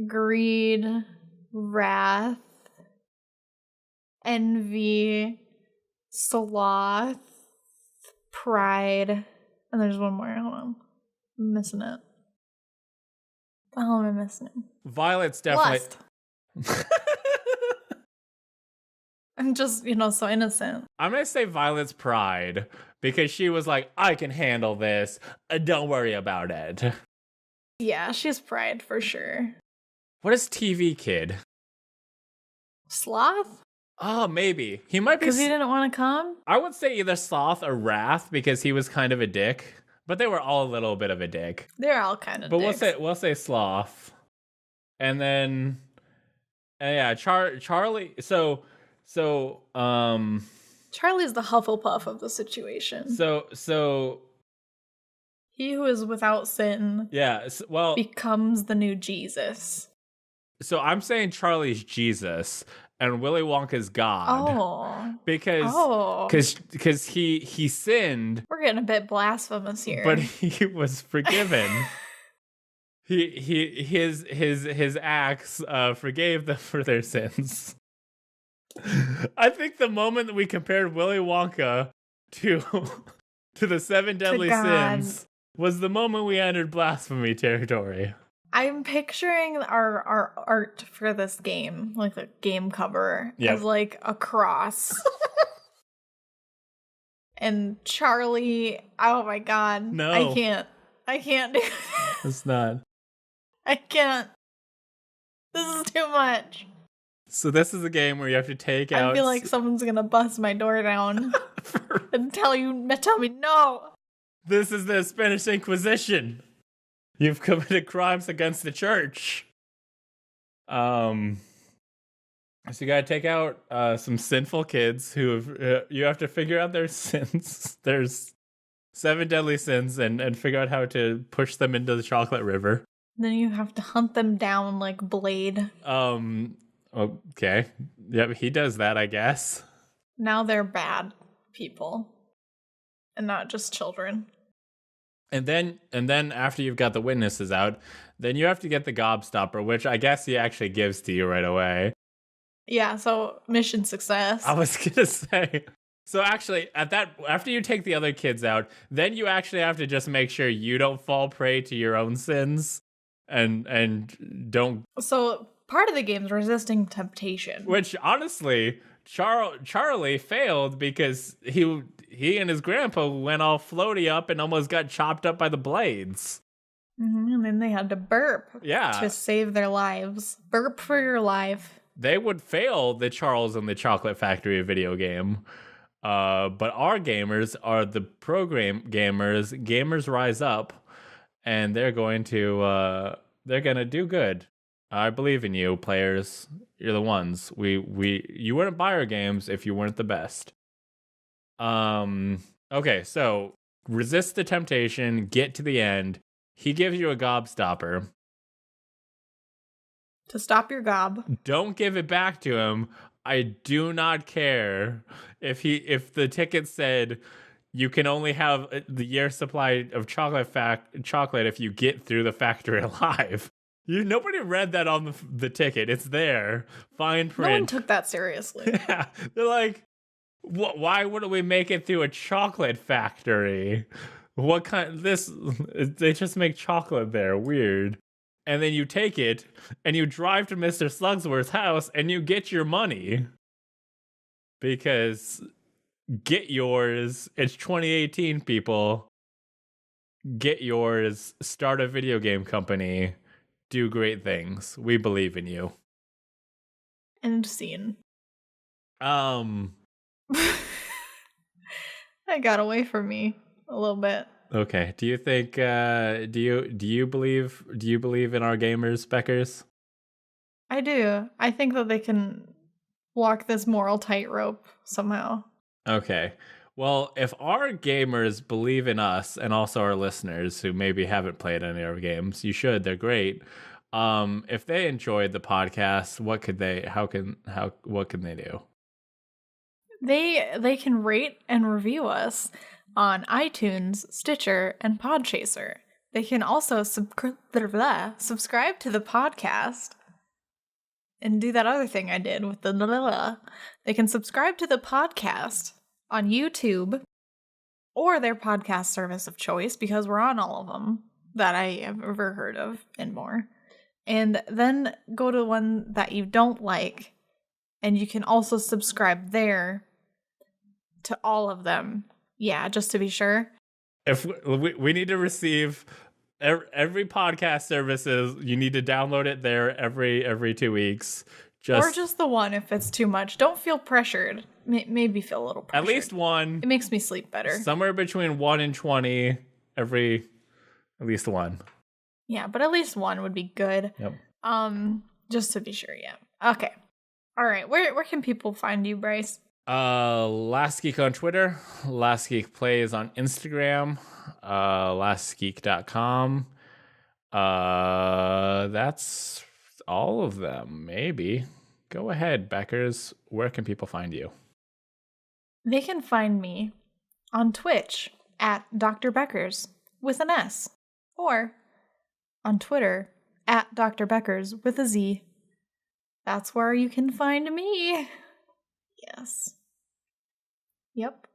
greed, wrath, envy, sloth, pride, and there's one more. Hold on. I'm missing it. What the hell am I missing? Violet's definitely... Lust. I'm just, so innocent. I'm going to say Violet's pride, because she was like, I can handle this. Don't worry about it. Yeah, she's pride for sure. What is TV Kid? Sloth? Oh, maybe. He might be... Because he didn't want to come? I would say either Sloth or Wrath, because he was kind of a dick. But they were all a little bit of a dick. They're all kind of but dicks. We'll say Sloth. And then And yeah, Charlie. Charlie's the Hufflepuff of the situation. So He who is without sin yeah. Well, becomes the new Jesus. so I'm saying Charlie's Jesus and Willy Wonka's God. Oh. Because he sinned. We're getting a bit blasphemous here. But he was forgiven. his acts forgave them for their sins. I think the moment that we compared Willy Wonka to the 7 deadly sins was the moment we entered blasphemy territory. I'm picturing our art for this game, like the game cover, as like a cross. And Charlie, oh my god. No. I can't do this. It's not. I can't. This is too much. So this is a game where you have to take out... I feel like someone's gonna bust my door down and tell me no. This is the Spanish Inquisition. You've committed crimes against the church. So you gotta take out some sinful kids who have, you have to figure out their sins. There's 7 deadly sins and figure out how to push them into the chocolate river. Then you have to hunt them down like Blade. Okay. Yep, he does that, I guess. Now they're bad people. And not just children. And then after you've got the witnesses out, then you have to get the gobstopper, which I guess he actually gives to you right away. Yeah, so mission success. I was gonna say. So actually, after you take the other kids out, then you actually have to just make sure you don't fall prey to your own sins, and don't. So part of the game's resisting temptation. Which honestly, Charlie failed because he and his grandpa went all floaty up and almost got chopped up by the blades. Mm-hmm, and then they had to burp. Yeah. To save their lives. Burp for your life. They would fail the Charles and the Chocolate Factory video game. But our gamers are the program gamers. Gamers rise up, and they're going to do good. I believe in you, players. You're the ones. You wouldn't buy our games if you weren't the best. Okay, so resist the temptation, get to the end. He gives you a gobstopper. To stop your gob. Don't give it back to him. I do not care if the ticket said you can only have the year supply of chocolate if you get through the factory alive. Nobody read that on the ticket. It's there. Fine print. No one took that seriously. Yeah. They're like, why wouldn't we make it through a chocolate factory? What kind they just make chocolate there. Weird. And then you take it and you drive to Mr. Slugsworth's house and you get your money. Because get yours. It's 2018, people. Get yours. Start a video game company. Do great things. We believe in you. End scene. That got away from me a little bit. Okay. Do you think do you believe in our gamers, Speckers? I do. I think that they can walk this moral tightrope somehow. Okay. Well, if our gamers believe in us and also our listeners who maybe haven't played any of our games, you should. They're great. If they enjoyed the podcast, what can they do? They can rate and review us on iTunes, Stitcher, and Podchaser. They can also subscribe to the podcast and do that other thing I did with the They can subscribe to the podcast on YouTube or their podcast service of choice, because we're on all of them that I have ever heard of and more. And then go to one that you don't like, and you can also subscribe there to all of them. Yeah, just to be sure. If we need to receive every podcast services, you need to download it there every 2 weeks. Or just the one if it's too much. Don't feel pressured. Maybe feel a little pressured. At least one. It makes me sleep better. Somewhere between 1 and 20 at least one. Yeah, but at least one would be good. Yep. Just to be sure, yeah. Okay. All right. Where can people find you, Bryce? Last Geek on Twitter, Last Geek Plays on Instagram, lastgeek.com. That's all of them, maybe. Go ahead, Beckers. Where can people find you? They can find me on Twitch at Dr. Beckers with an S, or on Twitter at Dr. Beckers with a Z. That's where you can find me. Yes. Yep.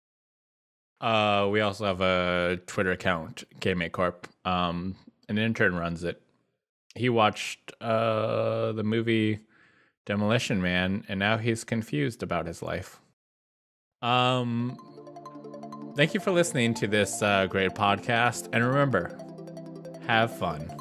We also have a Twitter account, Game Make Corp. An intern runs it. He watched the movie Demolition Man, and now he's confused about his life. Thank you for listening to this great podcast, and remember, have fun.